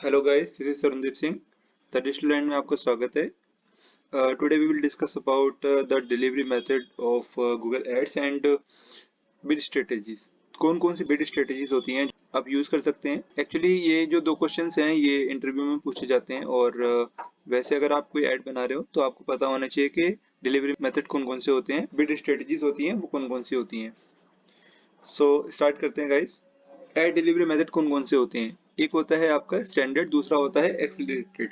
Hello guys, this is Sarandeep Singh. The digital land में आपका स्वागत है। Today we will discuss about the delivery method of Google ads and bid strategies. कौन कौन सी bid strategies होती हैं आप यूज कर सकते हैं। एक्चुअली ये जो दो क्वेश्चंस हैं ये इंटरव्यू में पूछे जाते हैं और वैसे अगर आप कोई ऐड बना रहे हो तो आपको पता होना चाहिए कि डिलीवरी मेथड कौन कौन से होते हैं, बिड स्ट्रेटेजीज होती हैं वो कौन कौन सी होती हैं। सो स्टार्ट करते हैं गाइस। एड डिलीवरी मेथड कौन कौन से होते हैं? एक होता है आपका स्टैंडर्ड, दूसरा होता है एक्सीलरेटेड।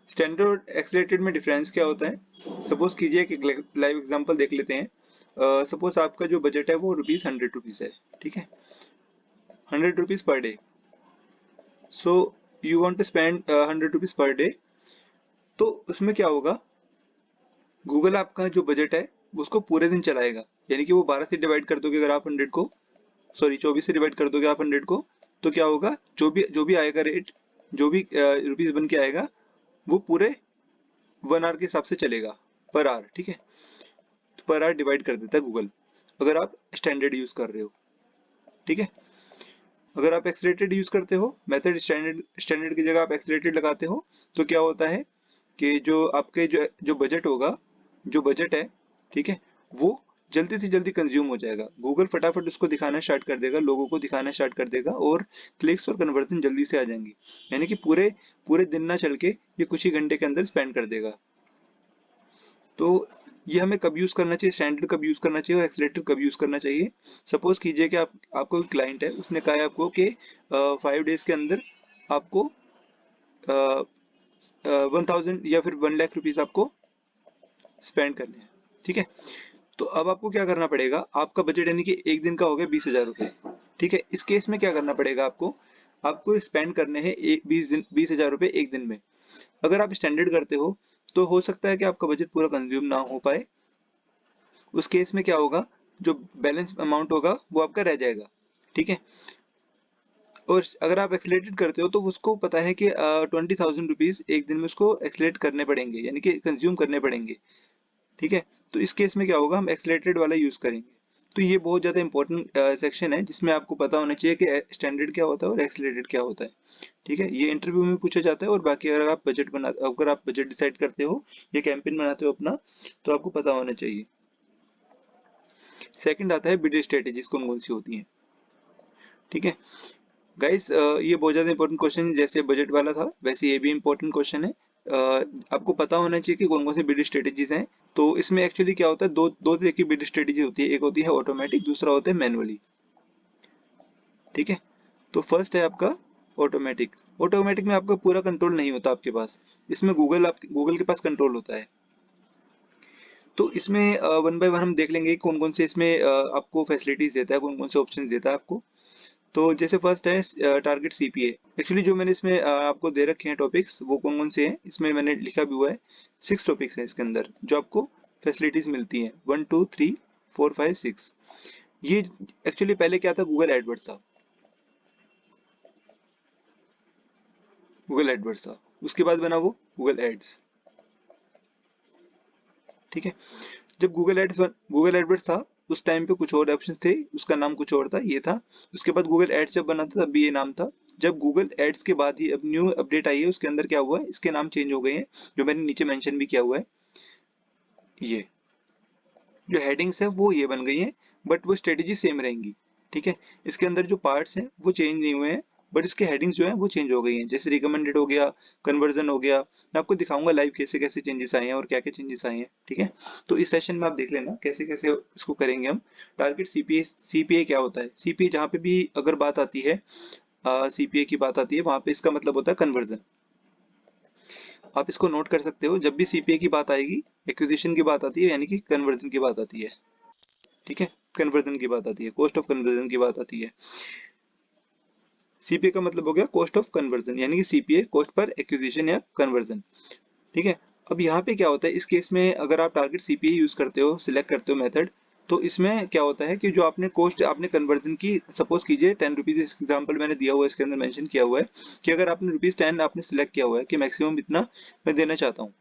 स्टैंडर्ड और एक्सीलरेटेड में डिफरेंस क्या होता है? सपोज कीजिए कि लाइव एग्जांपल देख लेते हैं। सपोज आपका जो बजट है वो ₹100 है, ठीक है, ₹100 per day. So you want to spend ₹100 per day. तो उसमें क्या होगा, गूगल आपका जो बजट है उसको पूरे दिन चलाएगा, यानी कि वो 12 से डिवाइड कर दोगे अगर आप 100 को, सॉरी 24 से डिवाइड कर दोगे आप 100 को, तो क्या होगा, जो भी आएगा रेट, जो भी रुपीज बन के आएगा वो पूरे 1 आवर के हिसाब से चलेगा, पर आवर, ठीक है। तो पर आवर डिवाइड कर देता है गूगल, अगर आप स्टैंडर्ड यूज कर रहे हो, ठीक है। अगर आप एक्सलेटेड यूज करते हो, मेथड स्टैंडर्ड स्टैंडर्ड की जगह आप एक्सलेटेड लगाते हो, तो क्या होता है कि जो आपके जो बजट होगा, जो बजट है, ठीक है, वो जल्दी से जल्दी कंज्यूम हो जाएगा। गूगल फटाफट उसको दिखाना स्टार्ट कर देगा, लोगों को दिखाना स्टार्ट कर देगा और क्लिक्स और कन्वर्जन जल्दी से आ जाएंगी, यानी कि पूरे पूरे दिन ना चल के ये कुछ ही घंटे के अंदर स्पेंड कर देगा। तो ये हमें कब यूज करना चाहिए, स्टैंडर्ड कब यूज करना चाहिए और एक्सीलरेटर कब यूज करना चाहिए? सपोज कीजिए कि आपको एक क्लाइंट है, उसने कहा है आपको कि 5 डेज के अंदर आपको 1000 या फिर 1 लाख रुपीज आपको स्पेंड करने हैं, ठीक है। तो अब आपको क्या करना पड़ेगा, आपका बजट यानी कि एक दिन का हो गया 20,000 रुपये, ठीक है। इस केस में क्या करना पड़ेगा आपको, आपको स्पेंड करने हैं एक 20,000 रुपये एक दिन में। अगर आप स्टैंडर्ड करते हो तो हो सकता है कि आपका बजट पूरा कंज्यूम ना हो पाए। उस केस में क्या होगा, जो बैलेंस अमाउंट होगा वो आपका रह जाएगा, ठीक है। और अगर आप एक्सलेटेड करते हो तो उसको पता है कि 20,000 रुपीज एक दिन में उसको एक्सलेट करने पड़ेंगे, यानी कि कंज्यूम करने पड़ेंगे, ठीक है। तो इस केस में क्या होगा, हम एक्सलेटेड वाला यूज करेंगे। तो ये बहुत ज्यादा इंपॉर्टेंट सेक्शन है जिसमें आपको पता होना चाहिए कि स्टैंडर्ड क्या होता है और एक्सलेटेड क्या होता है, ठीक है। ये इंटरव्यू में पूछा जाता है। और बाकी अगर आप बजट डिसाइड करते हो या कैंपेन बनाते हो अपना, तो आपको पता होना चाहिए। सेकंड आता है बिड स्ट्रेटेजीज कौन कौन सी होती हैं, ठीक है। गाइस, ये बहुत ज्यादा इंपॉर्टेंट क्वेश्चन है, जैसे बजट वाला था वैसे ये भी इंपॉर्टेंट क्वेश्चन है। आपको पता होना चाहिए कि कौन कौन सी बिड स्ट्रेटेजीज हैं। तो इसमें एक्चुअली क्या होता है, दो दो तरह की बिड स्ट्रेटेजी होती है, एक होती है ऑटोमेटिक, दूसरा होता है मैनुअली, ठीक है। तो फर्स्ट है आपका ऑटोमेटिक। ऑटोमेटिक में आपका पूरा कंट्रोल नहीं होता आपके पास, इसमें गूगल के पास कंट्रोल होता है। तो इसमें वन बाय वन हम देख लेंगे कौन कौन से इसमें आपको फैसिलिटीज देता है, कौन कौन से ऑप्शंस देता है आपको। तो जैसे फर्स्ट है टारगेट सीपीए। एक्चुअली जो मैंने इसमें आपको दे रखे हैं टॉपिक्स वो कौन कौन से हैं, इसमें मैंने लिखा भी हुआ है। 6 टॉपिक्स हैं इसके अंदर जो आपको फैसिलिटीज मिलती हैं, 1 2 3 4 5 6। ये एक्चुअली पहले क्या था, गूगल एडवर्ड्स था, गूगल एडवर्ड्स था, उसके बाद बना वो गूगल एड्स, ठीक है। जब गूगल एडवर्ड्स था उस टाइम पे कुछ और ऑप्शन थे, उसका नाम कुछ और था, ये था। उसके बाद गूगल एड्स जब बना था तब भी ये नाम था। जब गूगल एड्स के बाद ही अब न्यू अपडेट आई है, उसके अंदर क्या हुआ है, इसके नाम चेंज हो गए हैं, जो मैंने नीचे मेंशन भी किया हुआ है। ये जो हेडिंग्स है वो ये बन गई हैं, बट वो स्ट्रेटेजी सेम रहेंगी, ठीक है। इसके अंदर जो पार्ट्स हैं वो चेंज नहीं हुए हैं, बट इसके हेडिंग्स जो हैं वो चेंज हो गई हैं। जैसे रिकमेंडेड हो गया, कन्वर्जन हो गया, मैं आपको दिखाऊंगा लाइव कैसे कैसे चेंजेस आए हैं और क्या क्या चेंजेस आए हैं, ठीक है। तो इस सेशन में आप देख लेना कैसे कैसे इसको करेंगे हम। टारगेट सीपीए क्या होता है? सीपीए जहाँ पे भी अगर बात आती है, सीपीए की बात आती है, वहां पे इसका मतलब होता है कन्वर्जन। आप इसको नोट कर सकते हो, जब भी सीपीए की बात आएगी, एक्विजिशन की बात आती है, यानी कि कन्वर्जन की बात आती है, ठीक है। कन्वर्जन की बात आती है, कॉस्ट ऑफ कन्वर्जन की बात आती है। सीपीए का मतलब हो गया कॉस्ट ऑफ कन्वर्जन, यानी कि सीपीए कॉस्ट पर एक्विजिशन या कन्वर्जन, ठीक है। अब यहाँ पे क्या होता है, इस केस में अगर आप टारगेट सीपीए यूज करते हो, सिलेक्ट करते हो मेथड, तो इसमें क्या होता है कि जो आपने कॉस्ट आपने कन्वर्जन की, सपोज कीजिए 10 रुपीज, इस एग्जाम्पल मैंने दिया हुआ है, इसके अंदर मेंशन किया हुआ है कि अगर आपने ₹10 आपने सिलेक्ट किया हुआ है कि मैक्सिमम इतना मैं देना चाहता हूँ,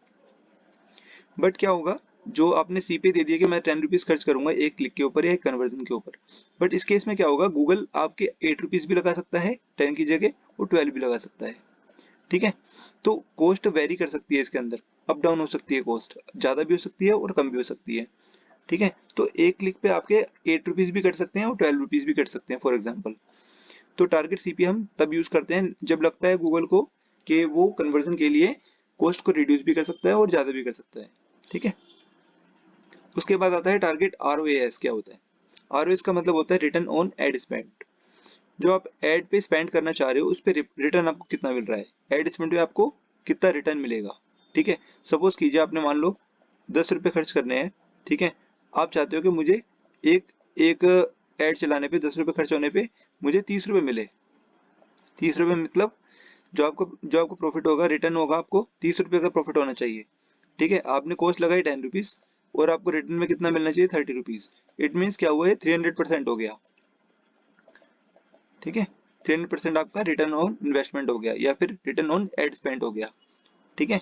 बट क्या होगा, जो आपने सीपीए दे दिया कि मैं 10 रुपीज खर्च करूंगा एक क्लिक के ऊपर या एक कन्वर्जन के ऊपर, बट इस केस में क्या होगा, गूगल आपके 8 रुपीज भी लगा सकता है 10 की जगह और 12 भी लगा सकता है, ठीक है। तो कॉस्ट वेरी कर सकती है इसके अंदर, अप डाउन हो सकती है, कॉस्ट ज्यादा भी हो सकती है और कम भी हो सकती है। ठीक है, तो एक क्लिक पे आपके 8 रुपीज भी कट सकते हैं और 12 रुपीज भी कट सकते हैं फॉर एग्जाम्पल। तो टारगेट सीपी हम तब यूज करते हैं जब लगता है गूगल को कि वो कन्वर्जन के लिए कॉस्ट को रिड्यूस भी कर सकता है और ज्यादा भी कर सकता है। ठीक है, उसके बाद आता है टारगेट आरओएस। क्या होता है आरओएस? का मतलब होता है रिटर्न ऑन एड स्पेंड। जो आप एड पे स्पेंड करना चाह रहे हो उस पे रिटर्न आपको कितना मिल रहा है, एड स्पेंड पे आपको कितना रिटर्न मिलेगा। ठीक है, सपोज कीजिए आपने मान लो 10 रुपए खर्च करने हैं। ठीक है, आप चाहते हो कि मुझे एक एक एड चलाने पे 10 रुपए खर्च होने पे मुझे 30 रुपए मिले। 30 रुपए मतलब जो आपको प्रॉफिट होगा, रिटर्न होगा, आपको 30 रुपए का प्रॉफिट होना चाहिए। ठीक है, आपने कॉस्ट लगाई 10 रुपीज और आपको रिटर्न में कितना मिलना चाहिए, 30 रुपीज। इट मीन्स क्या हुआ है, 300% हो गया। ठीक है, 300% आपका रिटर्न ऑन इन्वेस्टमेंट हो गया या फिर रिटर्न ऑन एड स्पेंड हो गया। ठीक है,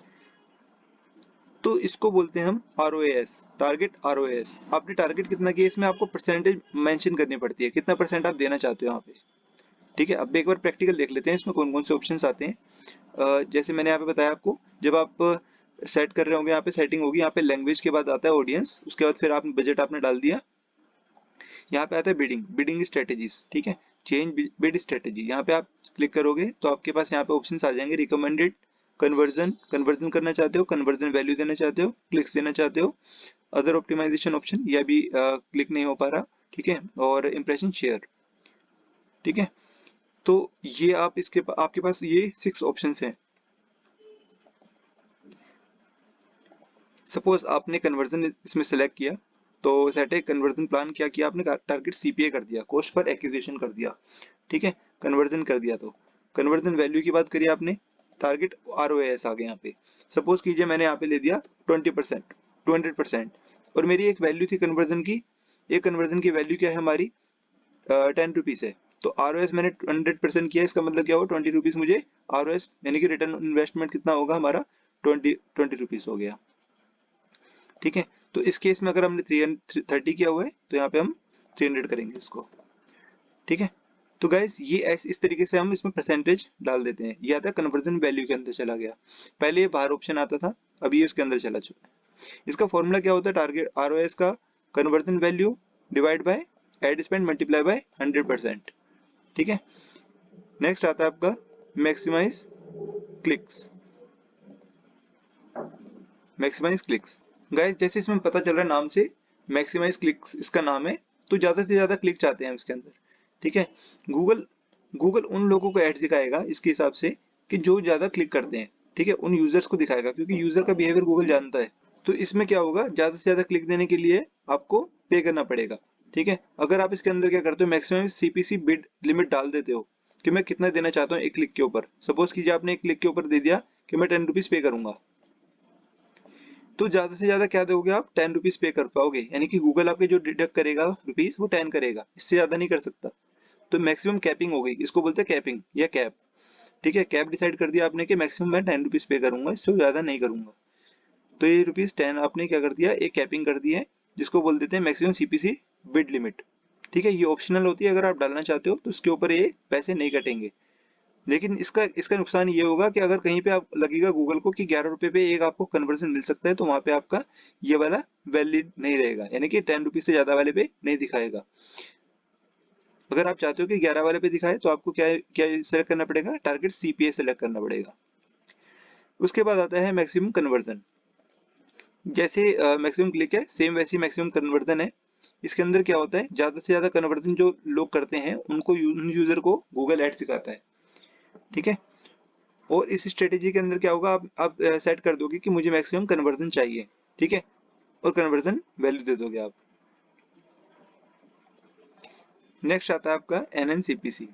तो इसको बोलते हैं हम आरओएस, टारगेट आरओएस। आपने टारगेट कितना किया, इसमें आपको परसेंटेज मेंशन करनी पड़ती है, कितना परसेंट आप देना चाहते हो यहाँ पे। ठीक है, अब एक बार प्रैक्टिकल देख लेते हैं इसमें कौन कौन से ऑप्शंस आते हैं। जैसे मैंने यहाँ पे बताया आपको, जब आप सेट कर रहे होंगे, यहाँ पे सेटिंग होगी, यहाँ पे लैंग्वेज के बाद आता है ऑडियंस, उसके बाद फिर आपने बजट आपने डाल दिया। यहाँ पे आता है बिडिंग, बिडिंग स्ट्रेटेजीज। ठीक है, चेंज बिड स्ट्रेटेजी, यहाँ पे आप क्लिक करोगे तो आपके पास यहाँ पे ऑप्शंस आ जाएंगे। रिकमेंडेड, कन्वर्जन, कन्वर्जन करना चाहते हो, कन्वर्जन वैल्यू देना चाहते हो, क्लिक्स देना चाहते हो, अदर ऑप्टिमाइजेशन ऑप्शन, यह भी क्लिक नहीं हो पा रहा। ठीक है, और इम्प्रेशन शेयर। ठीक है, तो ये आप आपके पास ये 6 ऑप्शंस हैं। सपोज आपने कन्वर्जन इसमें सेलेक्ट किया, तो सेट है कन्वर्जन प्लान, क्या किया आपने, टारगेट सीपीए कर दिया, कॉस्ट पर एक्विजिशन कर दिया। ठीक है, कन्वर्जन कर दिया। तो कन्वर्जन वैल्यू की बात करिए आपने, टारगेट आरओएस आ गया यहाँ पे। सपोज कीजिए मैंने यहाँ पे ले दिया 20%, 200%, और मेरी एक वैल्यू थी कन्वर्जन की। एक कन्वर्जन की वैल्यू क्या है हमारी, 10 रुपीज है। तो आरओएस मैंने 100% किया, इसका मतलब क्या हुआ, 20 रुपीज मुझे आरओएस यानी कि रिटर्न इन्वेस्टमेंट कितना होगा हमारा, 20 रुपीज हो गया। ठीक है, तो इस केस में अगर हमने 330 किया हुआ है तो यहाँ पे हम 300 करेंगे इसको। ठीक है, तो गाइस ये इस तरीके से हम इसमें परसेंटेज डाल देते हैं। ये आता है कन्वर्जन वैल्यू के अंदर चला गया। पहले ये बाहर ऑप्शन आता था, अभी ये उसके अंदर चला चुका है। इसका फॉर्मूला क्या होता है, टारगेट आरओएस का, conversion value divide by ad spend multiply by 100%। ठीक है, नेक्स्ट आता है आपका maximise clicks, maximise clicks. Guys जैसे इसमें पता चल रहा है नाम से, मैक्सिमाइज क्लिक्स इसका नाम है, तो ज्यादा से ज्यादा क्लिक चाहते हैं इसके अंदर। ठीक है, गूगल गूगल उन लोगों को एड्स दिखाएगा इसके हिसाब से कि जो ज्यादा क्लिक करते हैं। ठीक है, उन यूजर्स को दिखाएगा, क्योंकि यूजर का बिहेवियर गूगल जानता है। तो इसमें क्या होगा, ज्यादा से ज्यादा क्लिक देने के लिए आपको पे करना पड़ेगा। ठीक है, अगर आप इसके अंदर क्या करते हो, मैक्सिमम सीपीसी बिड लिमिट डाल देते हो कि मैं कितना देना चाहता हूँ एक क्लिक के ऊपर। सपोज कीजिए आपने एक क्लिक के ऊपर दे दिया कि मैं 10 रुपीज पे करूंगा, तो ज्यादा से ज्यादा क्या दोगे आप, 10 रुपीज पे कर पाओगे, यानी कि गूगल आपके जो डिडक्ट करेगा रुपीज वो 10 करेगा, इससे ज्यादा नहीं कर सकता। तो मैक्सिमम कैपिंग हो गई, इसको बोलते हैं कैपिंग या कैप। ठीक है, कैप डिसाइड कर दिया आपने कि मैक्सिमम मैं 10 रुपीज पे करूंगा, इससे ज्यादा नहीं करूंगा। तो ये रुपीज 10 आपने क्या कर दिया, एक कैपिंग कर दी है, जिसको बोल देते हैं मैक्सिमम सीपीसी बिड लिमिट। ठीक है, ये ऑप्शनल होती है, अगर आप डालना चाहते हो तो उसके ऊपर ये पैसे नहीं कटेंगे। लेकिन इसका इसका नुकसान ये होगा कि अगर कहीं पे आप लगेगा गूगल को कि 11 रुपए पे एक आपको कन्वर्जन मिल सकता है, तो वहां पे आपका ये वाला वैलिड नहीं रहेगा, यानी कि 10 रुपीज से ज्यादा वाले पे नहीं दिखाएगा। अगर आप चाहते हो कि 11 वाले पे दिखाए तो आपको क्या क्या सेलेक्ट करना पड़ेगा, टारगेट सीपीए सेलेक्ट करना पड़ेगा। उसके बाद आता है मैक्सिमम कन्वर्जन। जैसे मैक्सिमम क्लिक है, सेम वैसी मैक्सिमम कन्वर्जन है। इसके अंदर क्या होता है, ज्यादा से ज्यादा कन्वर्जन जो लोग करते हैं उनको उन यूजर को गूगल एड सिखाता है। ठीक है, और इस स्ट्रेटेजी के अंदर क्या होगा, आप सेट कर दोगे कि मुझे मैक्सिमम कन्वर्जन चाहिए। ठीक है, और कन्वर्जन वैल्यू दे दोगे आप। नेक्स्ट आता है आपका एनएनसीपीसी।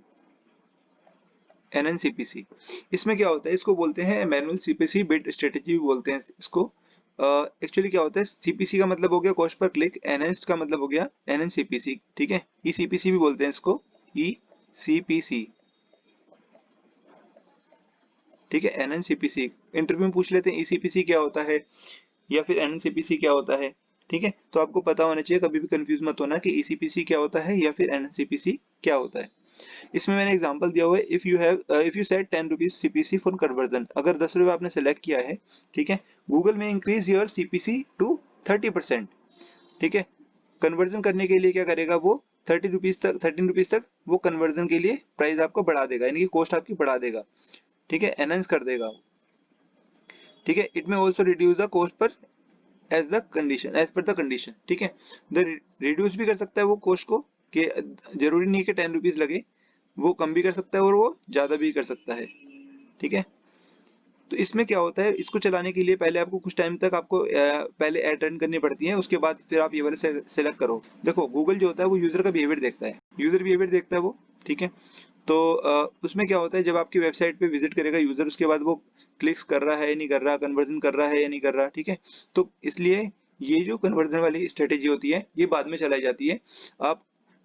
एनएनसीपीसी इसमें क्या होता है, इसको बोलते हैं मैनुअल सीपीसी बिड स्ट्रेटेजी भी बोलते हैं इसको। एक्चुअली क्या होता है, सीपीसी का मतलब हो गया कॉस्ट पर क्लिक, एनएन का मतलब हो गया एनएनसीपीसी। ठीक है, ईसीपीसी भी बोलते हैं इसको, ईसीपीसी। ठीक है, एनएनसीपीसी इंटरव्यू में पूछ लेते हैं ईसीपीसी क्या होता है या फिर एनएनसीपीसी क्या होता है। ठीक है, तो आपको पता होना चाहिए, कभी भी कंफ्यूज मत होना कि ईसीपीसी क्या होता है या फिर एनएनसीपीसी क्या होता है। इसमें मैंने एग्जांपल दिया हुआ है, if you set 10 rupees CPC for conversion, अगर 10 रुपये आपने सेलेक्ट किया है, ठीक है, गूगल में इंक्रीज योर सीपीसी टू 30%, ठीक है। कन्वर्जन करने के लिए क्या करेगा वो, 13 रुपीज तक वो कन्वर्जन के लिए प्राइस आपको बढ़ा देगा, यानी कि कॉस्ट आपकी बढ़ा देगा, ठीक है, एनहांस कर देगा, ठीक है। It may also reduce the cost per as per the condition, ठीक है। रिड्यूस भी कर सकता है वो कॉस्ट को, कि जरूरी नहीं कि 10 रुपीज लगे, वो कम भी कर सकता है और वो ज्यादा भी कर सकता है, ठीक है। तो इसमें क्या होता है, इसको चलाने के लिए पहले आपको कुछ टाइम तक आपको पहले ऐड रन करनी पड़ती है, उसके बाद फिर आप ये वाले सेलेक्ट करो। देखो गूगल जो होता है वो यूजर का बिहेवियर देखता है, यूजर बिहेवियर देखता है वो, ठीक है। तो उसमें क्या होता है, जब आपकी वेबसाइट पे विजिट करेगा यूजर, उसके बाद वो क्लिक्स कर रहा है नहीं कर रहा, कन्वर्जन कर रहा है या नहीं कर रहा, ठीक है। तो इसलिए ये जो कन्वर्जन वाली स्ट्रेटेजी होती है ये बाद में चलाई जाती है।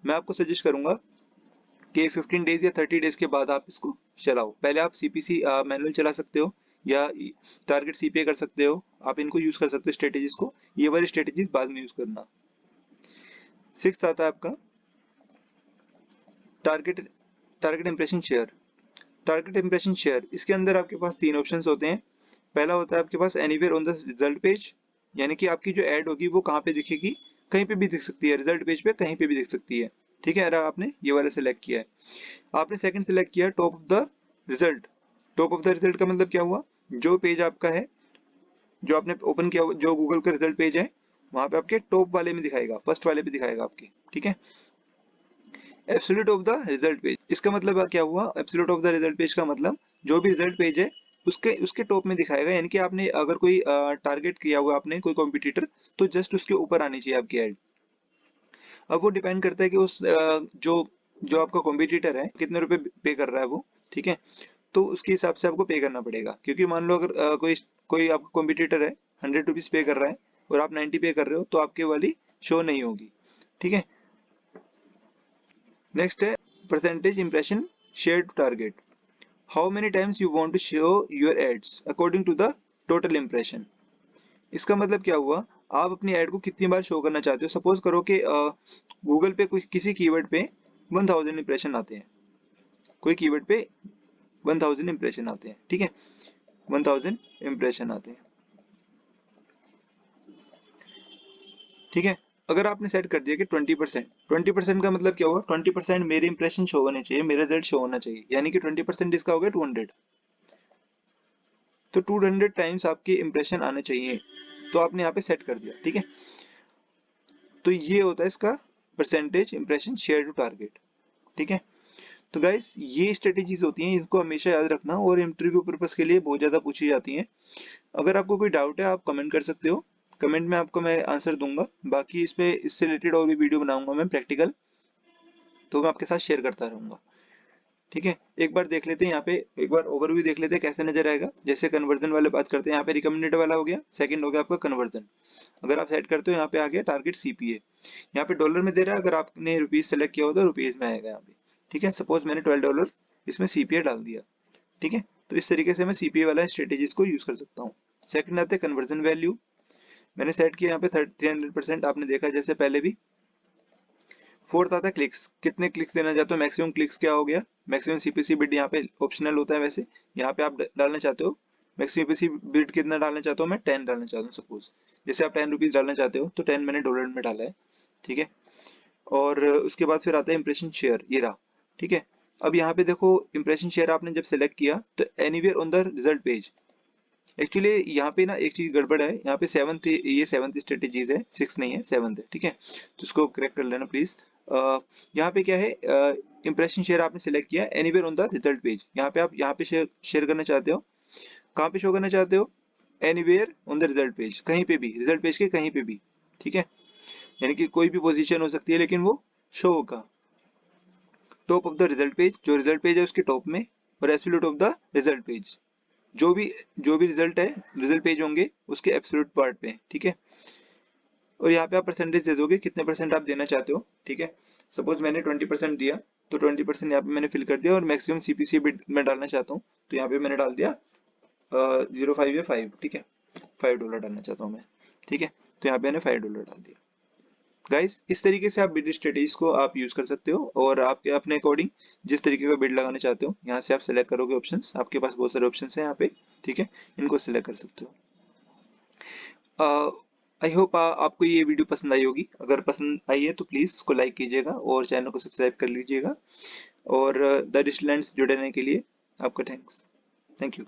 मैं आपको सजेस्ट करूंगा कि 15 डेज या 30 डेज के बाद आप इसको चलाओ। पहले आप सीपीसी मैनुअल चला सकते हो या टारगेट सीपीए कर सकते हो, आप इनको यूज कर सकते हो स्ट्रेटेजीज को, ये वाली स्ट्रेटेजीज बाद में यूज करना। सिक्स्थ आता है आपका target target impression share. Target impression share, इसके अंदर आपके पास तीन ऑप्शंस होते हैं। पहला होता है आपके पास anywhere on the result page, यानी कि आपकी जो ऐड होगी वो कहाँ पे दिखेगी, कहीं पे भी दिख सकती है, रिजल्ट पेज पे कहीं पे भी दिख सकती है, ठीक है। अगर आपने ये वाला सेलेक्ट किया है, आपने सेकंड सिलेक्ट किया top of the result. Top of the result का मतलब क्या हुआ, जो पेज आपका है, जो आपने ओपन किया, जो गूगल का रिजल्ट पेज है, वहां पे आपके टॉप वाले में दिखाएगा, फर्स्ट वाले पे दिखाएगा आपके, ठीक है। Absolute of the result page, इसका मतलब क्या हुआ, absolute of the result page का मतलब जो भी रिजल्ट पेज है उसके उसके टॉप में दिखाएगा, यानी कि आपने अगर कोई टारगेट किया हुआ आपने कोई कॉम्पिटिटर, तो जस्ट उसके ऊपर आनी चाहिए आपकी एड। अब वो डिपेंड करता है कि उस जो जो आपका कॉम्पिटिटर है कितने रुपए पे कर रहा है वो, ठीक है। तो उसके हिसाब से आपको पे करना पड़ेगा, क्योंकि मान लो अगर कोई कोई आपका कॉम्पिटिटर है 100 रुपीज पे कर रहा है और आप 90 पे कर रहे हो, तो आपके वाली शो नहीं होगी, ठीक है। नेक्स्ट है percentage impression share to target, how many times you want to show your ads according to the total impression. इसका मतलब क्या हुआ, आप अपनी ऐड को कितनी बार शो करना चाहते हो। सपोज करो कि गूगल पे कोई किसी कीवर्ड पे 1000 इंप्रेशन आते हैं, कोई कीवर्ड पे 1000 इंप्रेशन आते हैं, ठीक है, 1000 इंप्रेशन आते हैं, ठीक है। अगर आपने सेट कर दिया कि 20%, 20% का मतलब क्या हुआ, 20% मेरे इंप्रेशन शो होने चाहिए, मेरे रिजल्ट शो होना चाहिए, यानी कि 20% इसका हो गया 200, तो 200 टाइम्स आपके इंप्रेशन आने चाहिए, तो आपने यहाँ पे सेट कर दिया, ठीक है। तो ये होता है इसका percentage impression share to target, ठीक है। तो गाइस ये स्ट्रेटेजीज होती हैं, इनको हमेशा याद रखना, और इंटरव्यू पर्पस के लिए बहुत ज्यादा पूछी जाती हैं। अगर आपको कोई डाउट है आप कमेंट कर सकते हो, कमेंट में आपको मैं आंसर दूंगा। बाकी इससे रिलेटेड और भी वीडियो बनाऊंगा मैं प्रैक्टिकल, तो मैं आपके साथ शेयर करता रहूंगा, ठीक है। एक बार देख लेते हैं यहाँ पे, एक बार ओवरव्यू देख लेते हैं कैसे नजर आएगा। जैसे कन्वर्जन वाले बात करते हैं, यहाँ पे रिकमेंडेड वाला हो गया, सेकंड हो गया आपका कन्वर्जन। अगर आप सेट करते हो यहाँ पे आ गया टारगेट सीपीए, यहाँ पे डॉलर में दे रहा है, अगर आपने रुपीज सेलेक्ट किया हो तो रुपीज में आएगा यहाँ पे, ठीक है। सपोज मैंने $12 इसमें सीपीए डाल दिया, ठीक है। तो इस तरीके से मैं सीपीए वाला स्ट्रेटेजीज को यूज कर सकता हूँ। सेकंड आते हैं कन्वर्जन वैल्यू, मैंने सेट किया यहाँ पे 300%, आपने देखा जैसे पहले भी। फोर्थ आता है क्लिक्स, कितने क्लिक्स देना चाहते हो, मैक्सिमम क्लिक्स क्या हो गया, मैक्सिमम सीपीसी बिड यहाँ पे ऑप्शनल होता है, वैसे यहाँ पे आप डालना चाहते हो मैक्सिमम सीपीसी बिड कितना डालना चाहते हो, मैं 10 डालना चाहता हूँ सपोज। जैसे आप 10 रुपीज डालना चाहते हो तो 10 मैंने डॉलर में डाला है, ठीक है। और उसके बाद फिर आता है इंप्रेशन शेयर, ये रहा, ठीक है। अब यहाँ पे देखो इंप्रेशन शेयर आपने जब सेलेक्ट किया तो anywhere on the result page, actually यहाँ पे ना एक चीज गड़बड़ है, यहाँ पे सेवंथ, ये सेवंथ स्ट्रेटेजीज है, सिक्स नहीं है, सेवंथ है, ठीक है। तो इसको करेक्ट कर लेना प्लीज। यहाँ पे क्या है, इंप्रेशन शेयर आपने सेलेक्ट किया anywhere on the result page, यहाँ पे आप यहाँ पे शेयर करना चाहते हो, कहाँ पे शो करना चाहते हो, anywhere on the result page, कहीं पे भी, रिजल्ट पेज के कहीं पे भी, ठीक है। यानी कि कोई भी पोजीशन हो सकती है लेकिन वो शो होगा top of the result page, जो रिजल्ट पेज है उसके टॉप में, और absolute of the result page, जो भी जो भी रिजल्ट है, रिजल्ट पेज होंगे उसके एब्सोल्यूट पार्ट पे, ठीक है। और यहाँ पे आप परसेंटेज दे दोगे, कितने परसेंट आप देना चाहते हो, ठीक है। सपोज मैंने 20% दिया, तो 20% यहाँ पे मैंने फिल कर दिया, और मैक्सिमम सीपीसी बिड मैं डालना चाहता हूँ, तो यहाँ पे मैंने डाल दिया 0.5 या 5, ठीक है, $5 डालना चाहता हूँ मैं, ठीक है। तो यहाँ पे मैंने $5 डाल दिया। गाइस इस तरीके से आप बिड स्ट्रेटेजीज को आप यूज कर सकते हो और आपके अपने अकॉर्डिंग जिस तरीके का बिड लगाना चाहते हो यहाँ से आप सेलेक्ट करोगे ऑप्शंस। आपके पास बहुत सारे ऑप्शंस हैं यहाँ पे, ठीक है, इनको सेलेक्ट कर सकते हो। आई होप आपको ये वीडियो पसंद आई होगी। अगर पसंद आई है तो प्लीज इसको लाइक कीजिएगा और चैनल को सब्सक्राइब कर लीजिएगा। और द डिजिटल लैंड से जुड़े रहने के लिए आपका थैंक्स। Thank you.